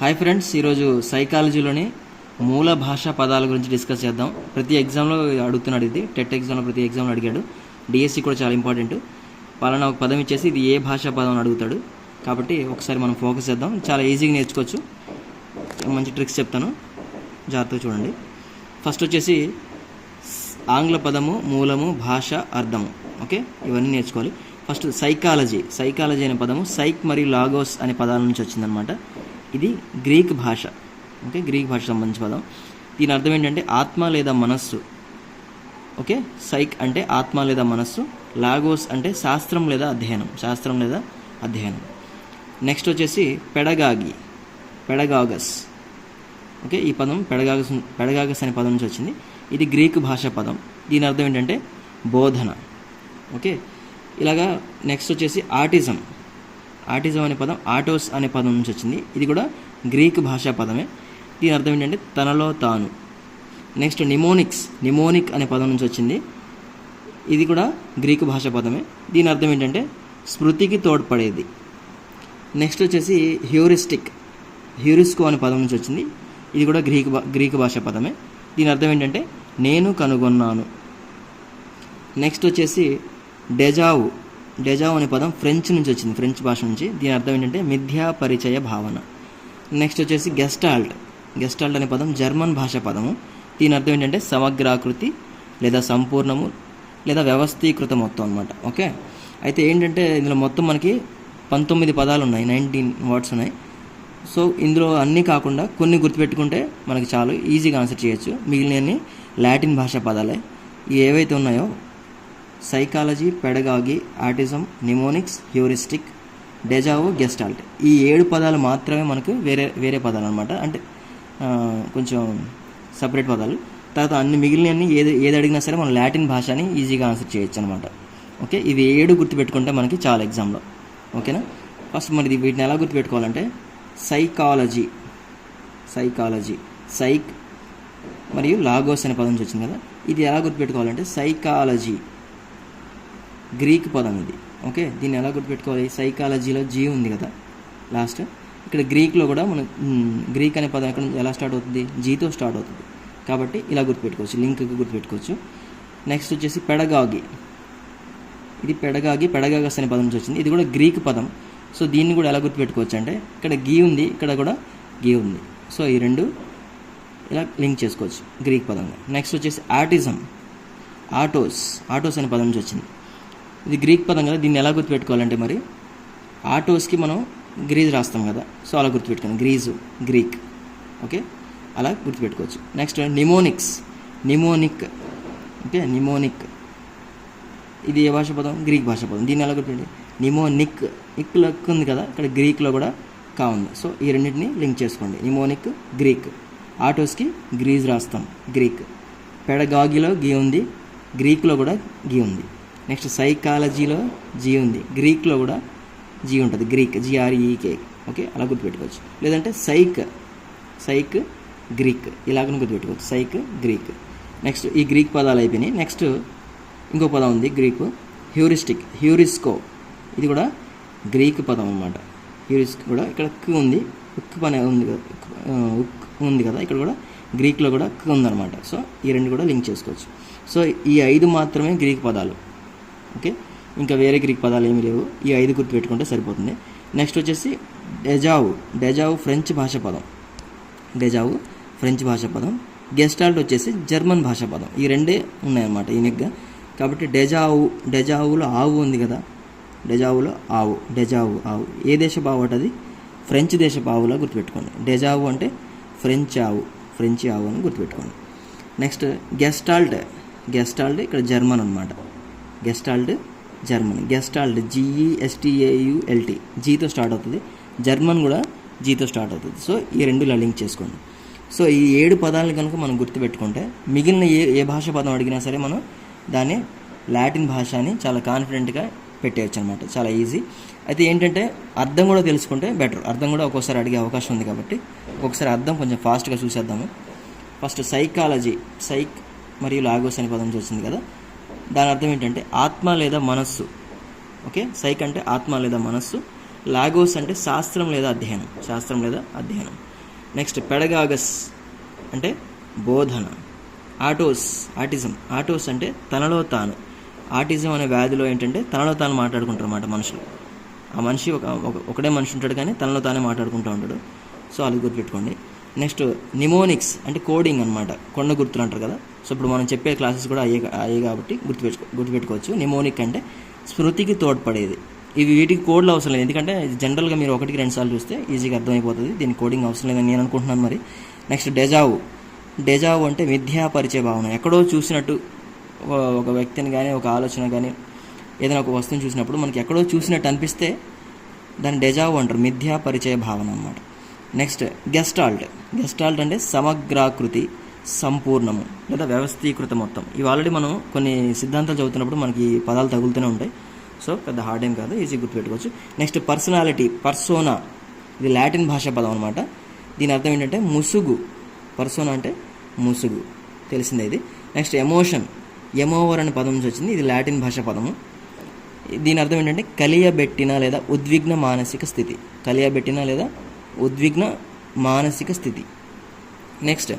Hi friends, ఈరోజు సైకాలజీలోని మూల భాషా పదాల గురించి డిస్కస్ చేద్దాం. ప్రతి ఎగ్జామ్లో అడుగుతున్నాడు, ఇది టెట్ ఎగ్జామ్లో ప్రతి ఎగ్జామ్లో అడిగాడు. డిఎస్సి కూడా చాలా ఇంపార్టెంట్. పలానా ఒక పదం ఇచ్చేసి ఇది ఏ భాషా పదం అని అడుగుతాడు. కాబట్టి ఒకసారి మనం ఫోకస్ చేద్దాం. చాలా ఈజీగా నేర్చుకోవచ్చు. మంచి ట్రిక్స్ చెప్తాను, జాగ్రత్తగా చూడండి. ఫస్ట్ వచ్చేసి ఆంగ్ల పదము, మూలము, భాష, అర్థము. ఓకే, ఇవన్నీ నేర్చుకోవాలి. ఫస్ట్ సైకాలజీ అనే పదము సైక్ మరియు లాగోస్ అనే పదాల నుంచి వచ్చిందనమాట. ఇది గ్రీక్ భాష. ఓకే, గ్రీక్ భాష సంబంధించిన పదం. దీని అర్థం ఏంటంటే ఆత్మ లేదా మనస్సు. ఓకే, సైక్ అంటే ఆత్మ లేదా మనస్సు, లాగోస్ అంటే శాస్త్రం లేదా అధ్యయనం. నెక్స్ట్ వచ్చేసి పెడగాగస్. ఓకే, ఈ పదం పెడగాగస్ అనే పదం నుంచి వచ్చింది. ఇది గ్రీక్ భాషా పదం. దీని అర్థం ఏంటంటే బోధన. ఓకే, ఇలాగా. నెక్స్ట్ వచ్చేసి ఆటిజం అనే పదం ఆటోస్ అనే పదం నుంచి వచ్చింది. ఇది కూడా గ్రీక్ భాషా పదమే. దీని అర్థం ఏంటంటే తనలో తాను. నెక్స్ట్ నిమోనిక్ అనే పదం నుంచి వచ్చింది. ఇది కూడా గ్రీకు భాషా పదమే. దీని అర్థం ఏంటంటే స్మృతికి తోడ్పడేది. నెక్స్ట్ వచ్చేసి హ్యూరిస్కో అనే పదం నుంచి వచ్చింది. ఇది కూడా గ్రీకు భాషా పదమే. దీని అర్థం ఏంటంటే నేను కనుగొన్నాను. నెక్స్ట్ వచ్చేసి డెజావు అనే పదం ఫ్రెంచ్ నుంచి వచ్చింది, ఫ్రెంచ్ భాష నుంచి. దీని అర్థం ఏంటంటే మిథ్యా పరిచయ భావన. నెక్స్ట్ వచ్చేసి గెస్టాల్ట్ అనే పదం జర్మన్ భాషా పదము. దీని అర్థం ఏంటంటే సమగ్రాకృతి లేదా సంపూర్ణము లేదా వ్యవస్థీకృత మొత్తం అనమాట. ఓకే, అయితే ఏంటంటే ఇందులో మొత్తం మనకి 19 పదాలు ఉన్నాయి, 19 వర్డ్స్ ఉన్నాయి. సో ఇందులో అన్నీ కాకుండా కొన్ని గుర్తుపెట్టుకుంటే మనకి చాలు, ఈజీగా ఆన్సర్ చేయొచ్చు. మిగిలినవన్నీ లాటిన్ భాషా పదాలే. ఏవైతే ఉన్నాయో psychology, pedagogy, autism, mnemonics, heuristic, deja vu, gestalt, ఈ 7 పదాలు మాత్రమే మనకు వేరే పదాలు అనమాట. అంటే కొంచెం సపరేట్ పదాలు. తర్వాత అన్ని మిగిలినవన్నీ ఏది అడిగినా సరే మనం లాటిన్ భాషని ఈజీగా ఆన్సర్ చేయొచ్చు అనమాట. ఓకే, ఇవి 7 గుర్తుపెట్టుకుంటే మనకి చాలా ఎగ్జామ్లో. ఓకేనా. ఫస్ట్ మరి వీటిని ఎలా గుర్తుపెట్టుకోవాలంటే సైక్ మరియు లాగోస్ అనే పదం నుంచి వచ్చింది కదా. ఇది ఎలా గుర్తుపెట్టుకోవాలంటే సైకాలజీ గ్రీక్ పదం ఇది. ఓకే, దీన్ని ఎలా గుర్తుపెట్టుకోవాలి? సైకాలజీలో జీ ఉంది కదా లాస్ట్. ఇక్కడ గ్రీక్లో కూడా మనం గ్రీక్ అనే పదం ఎక్కడ ఎలా స్టార్ట్ అవుతుంది? జీతో స్టార్ట్ అవుతుంది. కాబట్టి ఇలా గుర్తుపెట్టుకోవచ్చు, లింక్కి గుర్తుపెట్టుకోవచ్చు. నెక్స్ట్ వచ్చేసి ఇది పెడగాగస్ అనే పదం నుంచి వచ్చింది. ఇది కూడా గ్రీక్ పదం. సో దీన్ని కూడా ఎలా గుర్తుపెట్టుకోవచ్చు అంటే ఇక్కడ గీ ఉంది, ఇక్కడ కూడా గీ ఉంది. సో ఈ రెండు ఇలా లింక్ చేసుకోవచ్చు గ్రీక్ పదంగా. నెక్స్ట్ వచ్చేసి ఆటోస్ అనే పదం నుంచి వచ్చింది. ఇది గ్రీక్ పదం కదా. దీన్ని ఎలా గుర్తుపెట్టుకోవాలంటే మరి ఆటోస్కి మనం గ్రీజ్ రాస్తాం కదా. సో అలా గుర్తుపెట్టుకోండి, గ్రీక్. ఓకే, అలా గుర్తుపెట్టుకోవచ్చు. Next mnemonic. ఓకే, నిమోనిక్ ఇది ఏ భాష పదం? గ్రీక్ భాష పదం. దీన్ని ఎలా గుర్తుపెట్టి నిమోనిక్ లక్ ఉంది కదా, ఇక్కడ గ్రీక్లో కూడా కా ఉంది. సో ఈ రెండింటిని లింక్ చేసుకోండి. నిమోనిక్ గ్రీక్, ఆటోస్కి గ్రీజ్ రాస్తాం గ్రీక్, పెడగాగిలో గీ ఉంది, గ్రీక్లో కూడా గీ ఉంది. నెక్స్ట్ సైకాలజీలో జీ ఉంది, గ్రీక్లో కూడా జీ ఉంటుంది, గ్రీక్, GREK. ఓకే, అలా గుర్తుపెట్టుకోవచ్చు. లేదంటే సైక్ గ్రీక్, ఇలాగను గుర్తుపెట్టుకోవచ్చు, సైక్ గ్రీక్. నెక్స్ట్ ఈ గ్రీక్ పదాలు అయిపోయినాయి. నెక్స్ట్ ఇంకో పదం ఉంది గ్రీకు, హ్యూరిస్కో. ఇది కూడా గ్రీక్ పదం అన్నమాట. హ్యూరిస్క్ కూడా ఇక్కడ క్ ఉంది, ఉక్ పని ఉంది కదా, ఉక్ ఉంది కదా, ఇక్కడ కూడా గ్రీక్లో కూడా క్ ఉందన్నమాట. సో ఈ రెండు కూడా లింక్ చేసుకోవచ్చు. సో ఈ 5 మాత్రమే గ్రీక్ పదాలు. ఓకే, ఇంకా వేరే గ్రీక్ పదాలు ఏమీ లేవు. ఈ 5 గుర్తుపెట్టుకుంటే సరిపోతుంది. నెక్స్ట్ వచ్చేసి డెజావు ఫ్రెంచ్ భాషా పదం. గెస్టాల్ట్ వచ్చేసి జర్మన్ భాషా పదం. ఈ రెండే ఉన్నాయన్నమాట యూనిక్గా. కాబట్టి డెజావులో ఆవు ఉంది కదా, డెజావు ఏ దేశపు ఆవు అంటే అది ఫ్రెంచ్ దేశపు ఆవులా గుర్తుపెట్టుకోండి. డెజావు అంటే ఫ్రెంచ్ ఆవు అని గుర్తుపెట్టుకోండి. నెక్స్ట్ గెస్టాల్ట్ ఇక్కడ జర్మన్ అనమాట. గెస్టాల్ట్ GESTAULT, జీతో స్టార్ట్ అవుతుంది. జర్మన్ కూడా జీతో స్టార్ట్ అవుతుంది. సో ఈ రెండు ఇలా లింక్ చేసుకోండి. సో ఈ 7 పదాలను కనుక మనం గుర్తుపెట్టుకుంటే మిగిలిన ఏ భాష పదం అడిగినా సరే మనం దాన్ని లాటిన్ భాష అని చాలా కాన్ఫిడెంట్గా పెట్టేయచ్చు అనమాట. చాలా ఈజీ. అయితే ఏంటంటే అర్థం కూడా తెలుసుకుంటే బెటర్. అర్థం కూడా ఒక్కోసారి అడిగే అవకాశం ఉంది కాబట్టి ఒకసారి అర్థం కొంచెం ఫాస్ట్గా చూసేద్దాము. ఫస్ట్ సైకాలజీ, సైక్ మరియు లాగోస్ అనే పదం వచ్చింది కదా. దాని అర్థం ఏంటంటే ఆత్మ లేదా మనస్సు. ఓకే, సైక్ అంటే ఆత్మ లేదా మనస్సు, లాగోస్ అంటే శాస్త్రం లేదా అధ్యయనం. నెక్స్ట్ పెడగాగస్ అంటే బోధన. ఆటిజం అంటే తనలో తాను. ఆటిజం అనే వ్యాధిలో ఏంటంటే తనలో తాను మాట్లాడుకుంటారు అన్నమాట మనుషులు. ఆ మనిషి ఒకడే మనిషి ఉంటాడు కానీ తనలో తానే మాట్లాడుకుంటూ ఉంటాడు. సో అది గుర్తుపెట్టుకోండి. నెక్స్ట్ నిమోనిక్స్ అంటే కోడింగ్ అనమాట, కొండ గుర్తులు అంటారు కదా. సో ఇప్పుడు మనం చెప్పే క్లాసెస్ కూడా అయ్యే కాబట్టి గుర్తుపెట్టుకోవచ్చు. నిమోనిక్ అంటే స్మృతికి తోడ్పడేది. వీటికి కోడ్లు అవసరం లేదు, ఎందుకంటే జనరల్గా మీరు 1-2 సార్లు చూస్తే ఈజీగా అర్థమైపోతుంది. దీనికి కోడింగ్ అవసరం లేదని నేను అనుకుంటున్నాను. మరి నెక్స్ట్ డెజావు అంటే మిథ్యాపరిచయ భావన. ఎక్కడో చూసినట్టు ఒక వ్యక్తిని కానీ ఒక ఆలోచన కానీ ఏదైనా ఒక వస్తువుని చూసినప్పుడు మనకి ఎక్కడో చూసినట్టు అనిపిస్తే దాన్ని డెజావు అంటారు, మిథ్యాపరిచయ భావన అన్నమాట. నెక్స్ట్ గెస్టాల్ట్ అంటే సమగ్రాకృతి, సంపూర్ణము లేదా వ్యవస్థీకృత మొత్తం. ఇవి ఆల్రెడీ మనం కొన్ని సిద్ధాంతాలు చదువుతున్నప్పుడు మనకి పదాలు తగులుతూనే ఉంటాయి. సో పెద్ద హార్డ్ ఏం కాదు, ఈజీ గుర్తుపెట్టుకోవచ్చు. నెక్స్ట్ పర్సోనా, ఇది లాటిన్ భాషా పదం అనమాట. దీని అర్థం ఏంటంటే ముసుగు. పర్సోనా అంటే ముసుగు, తెలిసిందే ఇది. నెక్స్ట్ ఎమోవర్ అనే పదం నుంచి వచ్చింది, ఇది లాటిన్ భాషా పదము. దీని అర్థం ఏంటంటే కలియబెట్టిన లేదా ఉద్విగ్న మానసిక స్థితి. నెక్స్ట్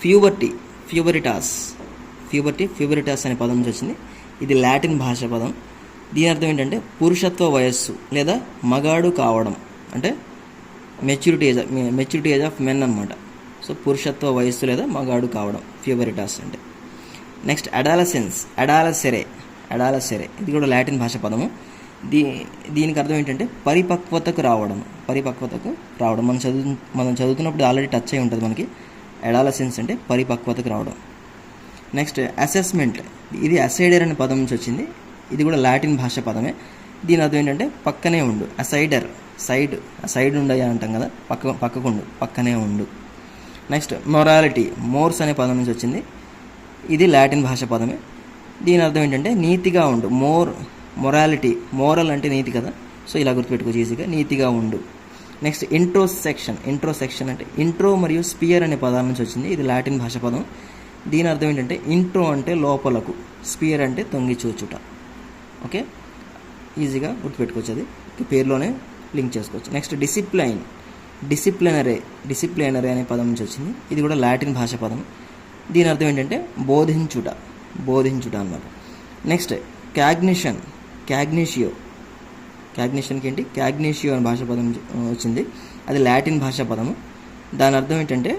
ఫ్యూబరిటాస్ అనే పదం నుంచి వచ్చింది, ఇది లాటిన్ భాషా పదం. దీని అర్థం ఏంటంటే పురుషత్వ వయస్సు లేదా మగాడు కావడం, అంటే మెచ్యూరిటీ ఏజ్ ఆఫ్ మెన్ అనమాట. సో పురుషత్వ వయస్సు లేదా మగాడు కావడం ఫ్యూబరిటాస్ అంటే. నెక్స్ట్ అడాలసెరే, ఇది కూడా లాటిన్ భాష పదము. దీనికి అర్థం ఏంటంటే పరిపక్వతకు రావడం. మనం చదువుతున్నప్పుడు ఆల్రెడీ టచ్ అయి ఉంటుంది మనకి. అడాలసెన్స్ అంటే పరిపక్వతకు రావడం. నెక్స్ట్ అసెస్మెంట్, ఇది అసైడర్ అనే పదం నుంచి వచ్చింది, ఇది కూడా లాటిన్ భాష పదమే. దీని అర్థం ఏంటంటే పక్కనే ఉండు. సైడ్ ఉండయా అంటాం కదా, పక్కనే ఉండు. నెక్స్ట్ మోర్స్ అనే పదం నుంచి వచ్చింది, ఇది లాటిన్ భాష పదమే. దీని అర్థం ఏంటంటే నీతిగా ఉండు. మోరల్ అంటే నీతి కదా, సో ఇలా గుర్తుపెట్టుకోవచ్చు ఈజీగా, నీతిగా ఉండు. నెక్స్ట్ ఇంట్రోసెక్షన్ అంటే ఇంట్రో మరియు స్పియర్ అనే పదాల నుంచి వచ్చింది, ఇది లాటిన్ భాష పదం. దీని అర్థం ఏంటంటే ఇంట్రో అంటే లోపలకు, స్పియర్ అంటే తొంగి చూచుట. ఓకే, ఈజీగా గుర్తుపెట్టుకోవచ్చు, అది పేరులోనే లింక్ చేసుకోవచ్చు. నెక్స్ట్ డిసిప్లినరీ అనే పదం నుంచి వచ్చింది, ఇది కూడా లాటిన్ భాష పదం. దీని అర్థం ఏంటంటే బోధించుట అన్నమాట. నెక్స్ట్ క్యాగ్నిషియోకి ఏంటి క్యాగ్నిషియో అనే భాషా పదం వచ్చింది, అది లాటిన్ భాషా పదము. దాని అర్థం ఏంటంటే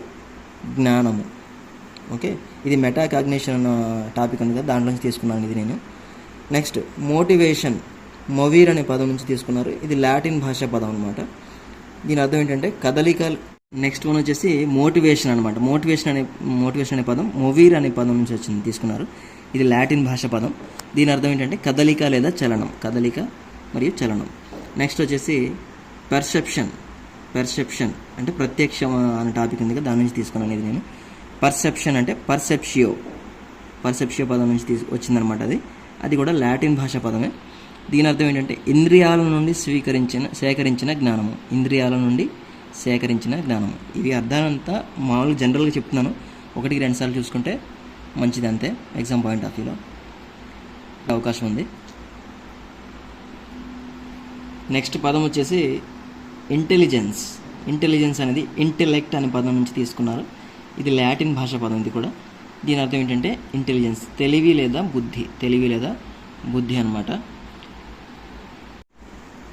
జ్ఞానము. ఓకే, ఇది మెటా కాగ్నిషన్ అన్న టాపిక్ ఉంది కదా, దాంట్లో నుంచి తీసుకున్నాను ఇది నేను. నెక్స్ట్ మొవీర్ అనే పదం నుంచి తీసుకున్నారు, ఇది లాటిన్ భాషా పదం అనమాట. దీని అర్థం ఏంటంటే కదలిక. నెక్స్ట్ వన్ వచ్చేసి మోటివేషన్ అనమాట. మోటివేషన్ అనే పదం మొవీర్ అనే పదం నుంచి వచ్చింది, తీసుకున్నారు, ఇది లాటిన్ భాష పదం. దీని అర్థం ఏంటంటే కదలిక లేదా చలనం, కదలిక మరియు చలనం. నెక్స్ట్ వచ్చేసి పెర్సెప్షన్ అంటే ప్రత్యక్షం అనే టాపిక్ ఉంది కదా, దాని నుంచి తీసుకున్నాను ఇది నేను. పర్సెప్షన్ అంటే పర్సెప్షియో పదం నుంచి వచ్చిందనమాట, అది కూడా లాటిన్ భాష పదమే. దీని అర్థం ఏంటంటే ఇంద్రియాల నుండి సేకరించిన జ్ఞానము. ఇవి అర్థాలంతా మామూలుగా జనరల్గా చెప్తున్నాను, 1-2 సార్లు చూసుకుంటే మంచిది అంతే, ఎగ్జామ్ పాయింట్ ఆఫ్ వ్యూలో అవకాశం ఉంది. నెక్స్ట్ పదం వచ్చేసి ఇంటెలిజెన్స్ అనేది ఇంటెలెక్ట్ అనే పదం నుంచి తీసుకున్నారు, ఇది లాటిన్ భాష పదం ఇది కూడా. దీని అర్థం ఏంటంటే ఇంటెలిజెన్స్, తెలివి లేదా బుద్ధి అనమాట.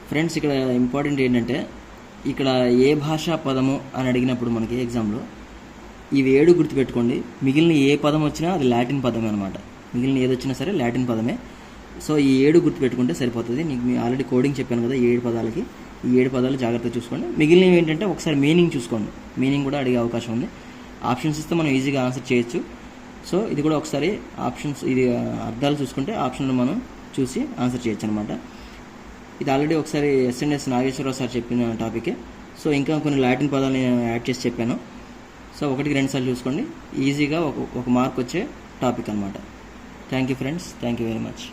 ఫ్రెండ్స్, ఇక్కడ ఇంపార్టెంట్ ఏంటంటే ఇక్కడ ఏ భాషా పదము అని అడిగినప్పుడు మనకి ఎగ్జామ్లో ఇవి 7 గుర్తుపెట్టుకోండి. మిగిలిన ఏ పదం వచ్చినా అది లాటిన్ పదమే అనమాట. మిగిలిన ఏది వచ్చినా సరే లాటిన్ పదమే. సో ఈ 7 గుర్తుపెట్టుకుంటే సరిపోతుంది. మీకు ఆల్రెడీ కోడింగ్ చెప్పాను కదా 7 పదాలకి, ఈ 7 పదాలు జాగ్రత్తగా చూసుకోండి. మిగిలినవి ఏంటంటే ఒకసారి మీనింగ్ చూసుకోండి, మీనింగ్ కూడా అడిగే అవకాశం ఉంది. ఆప్షన్స్ ఇస్తే మనం ఈజీగా ఆన్సర్ చేయొచ్చు. సో ఇది కూడా ఒకసారి ఇది అర్థాలు చూసుకుంటే ఆప్షన్లు మనం చూసి ఆన్సర్ చేయొచ్చు అనమాట. ఇది ఆల్రెడీ ఒకసారి ఎస్ఎన్ఎస్ నాగేశ్వరరావు సార్ చెప్పిన టాపికే. సో ఇంకా కొన్ని లాటిన్ పదాలు నేను యాడ్ చేసి చెప్పాను. సో 1-2 సార్లు చూసుకోండి, ఈజీగా ఒక మార్క్ వచ్చే టాపిక్ అనమాట. Thank you friends, thank you very much.